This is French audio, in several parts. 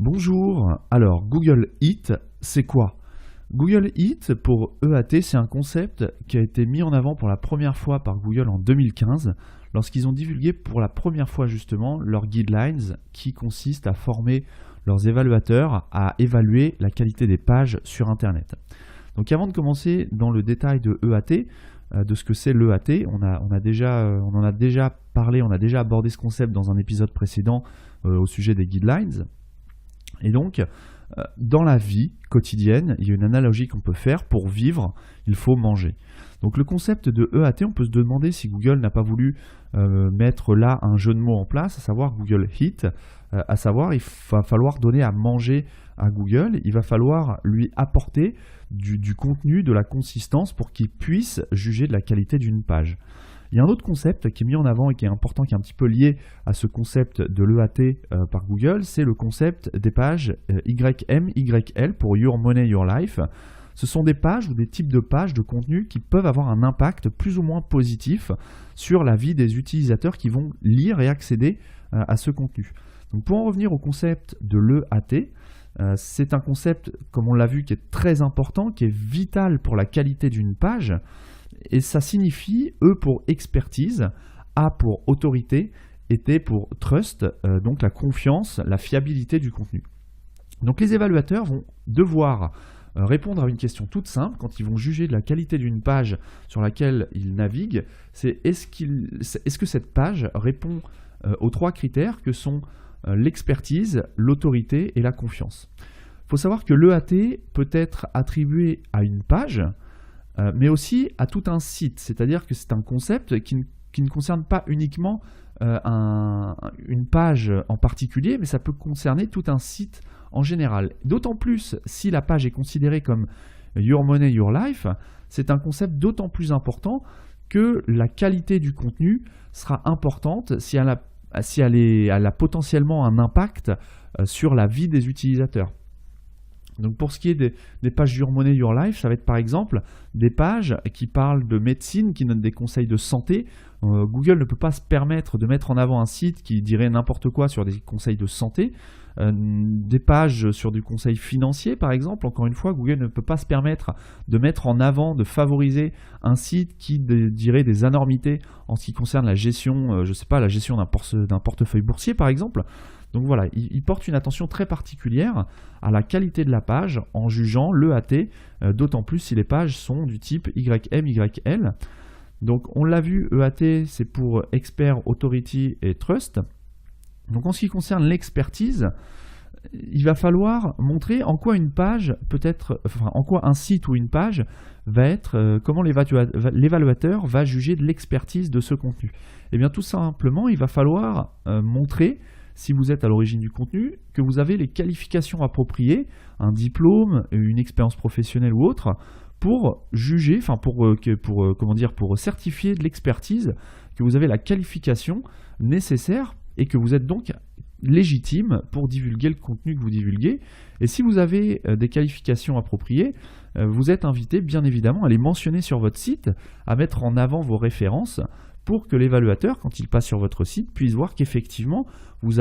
Bonjour, alors Google Eat, c'est quoi? Google Eat pour EAT, c'est un concept qui a été mis en avant pour la première fois par Google en 2015 lorsqu'ils ont divulgué pour la première fois justement leurs guidelines qui consistent à former leurs évaluateurs à évaluer la qualité des pages sur Internet. Donc avant de commencer dans le détail de EAT, de ce que c'est l'EAT, on en a déjà parlé, on a déjà abordé ce concept dans un épisode précédent au sujet des guidelines. Et donc, dans la vie quotidienne, il y a une analogie qu'on peut faire. Pour vivre, il faut manger. Donc le concept de EAT, on peut se demander si Google n'a pas voulu mettre là un jeu de mots en place, à savoir Google Eat, à savoir il va falloir donner à manger à Google, il va falloir lui apporter du contenu, de la consistance pour qu'il puisse juger de la qualité d'une page. Il y a un autre concept qui est mis en avant et qui est important, qui est un petit peu lié à ce concept de l'EAT par Google, c'est le concept des pages YMYL pour Your Money, Your Life. Ce sont des pages ou des types de pages de contenu qui peuvent avoir un impact plus ou moins positif sur la vie des utilisateurs qui vont lire et accéder à ce contenu. Donc pour en revenir au concept de l'EAT, c'est un concept, comme on l'a vu, qui est très important, qui est vital pour la qualité d'une page. Et ça signifie E pour expertise, A pour autorité et T pour trust, donc la confiance, la fiabilité du contenu. Donc les évaluateurs vont devoir répondre à une question toute simple quand ils vont juger de la qualité d'une page sur laquelle ils naviguent, c'est est-ce que cette page répond aux trois critères que sont l'expertise, l'autorité et la confiance. Il faut savoir que l'EAT peut être attribué à une page, mais aussi à tout un site, c'est-à-dire que c'est un concept qui ne concerne pas uniquement une page en particulier, mais ça peut concerner tout un site en général. D'autant plus si la page est considérée comme Your Money, Your Life, c'est un concept d'autant plus important que la qualité du contenu sera importante si elle a potentiellement un impact sur la vie des utilisateurs. Donc pour ce qui est des pages Your Money, Your Life, ça va être par exemple des pages qui parlent de médecine, qui donnent des conseils de santé. Google ne peut pas se permettre de mettre en avant un site qui dirait n'importe quoi sur des conseils de santé. Des pages sur du conseil financier par exemple, encore une fois, Google ne peut pas se permettre de mettre en avant, de favoriser un site qui dirait des anormités en ce qui concerne la gestion, la gestion d'un portefeuille boursier par exemple. Donc voilà, il porte une attention très particulière à la qualité de la page en jugeant l'EAT, d'autant plus si les pages sont du type YMYL. Donc on l'a vu, EAT c'est pour Expert, Authority et Trust. Donc en ce qui concerne l'expertise, il va falloir montrer en quoi une page en quoi un site ou une page va être, comment l'évaluateur va juger de l'expertise de ce contenu. Et bien tout simplement, il va falloir montrer, si vous êtes à l'origine du contenu, que vous avez les qualifications appropriées, un diplôme, une expérience professionnelle ou autre, pour juger, pour certifier de l'expertise, que vous avez la qualification nécessaire et que vous êtes donc légitime pour divulguer le contenu que vous divulguez. Et si vous avez des qualifications appropriées, vous êtes invité bien évidemment à les mentionner sur votre site, à mettre en avant vos références pour que l'évaluateur, quand il passe sur votre site, puisse voir qu'effectivement vous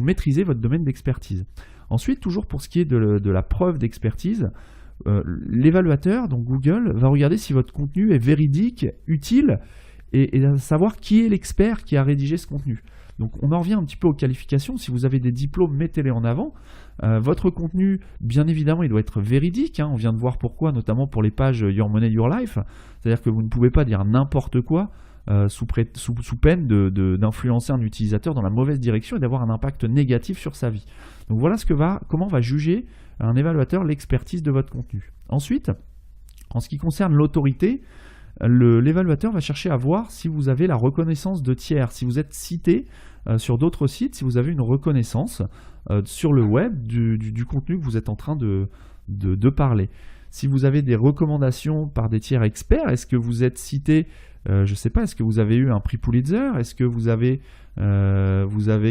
maîtrisez votre domaine d'expertise. Ensuite, toujours pour ce qui est de la preuve d'expertise, l'évaluateur, donc Google, va regarder si votre contenu est véridique, utile, et savoir qui est l'expert qui a rédigé ce contenu. Donc on en revient un petit peu aux qualifications. Si vous avez des diplômes, mettez-les en avant. Votre contenu, bien évidemment, il doit être véridique. On vient de voir pourquoi, notamment pour les pages Your Money, Your Life. C'est-à-dire que vous ne pouvez pas dire n'importe quoi sous peine d'influencer un utilisateur dans la mauvaise direction et d'avoir un impact négatif sur sa vie. Donc voilà comment va juger un évaluateur l'expertise de votre contenu. Ensuite, en ce qui concerne l'autorité, l'évaluateur va chercher à voir si vous avez la reconnaissance de tiers, si vous êtes cité sur d'autres sites, si vous avez une reconnaissance sur le web du contenu que vous êtes en train de parler. Si vous avez des recommandations par des tiers experts, est-ce que vous êtes cité, je ne sais pas, est-ce que vous avez eu un prix Pulitzer, est-ce que vous avez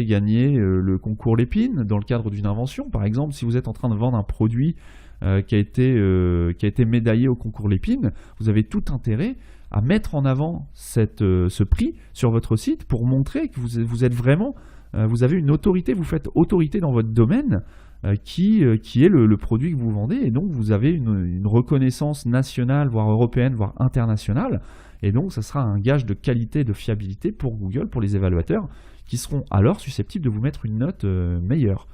gagné le concours Lépine dans le cadre d'une invention, par exemple, si vous êtes en train de vendre un produit qui a été médaillé au concours Lépine, vous avez tout intérêt à mettre en avant ce prix sur votre site pour montrer que vous êtes vraiment vous avez une autorité, vous faites autorité dans votre domaine qui est le produit que vous vendez, et donc vous avez une reconnaissance nationale, voire européenne, voire internationale, et donc ça sera un gage de qualité, de fiabilité pour Google, pour les évaluateurs, qui seront alors susceptibles de vous mettre une note meilleure.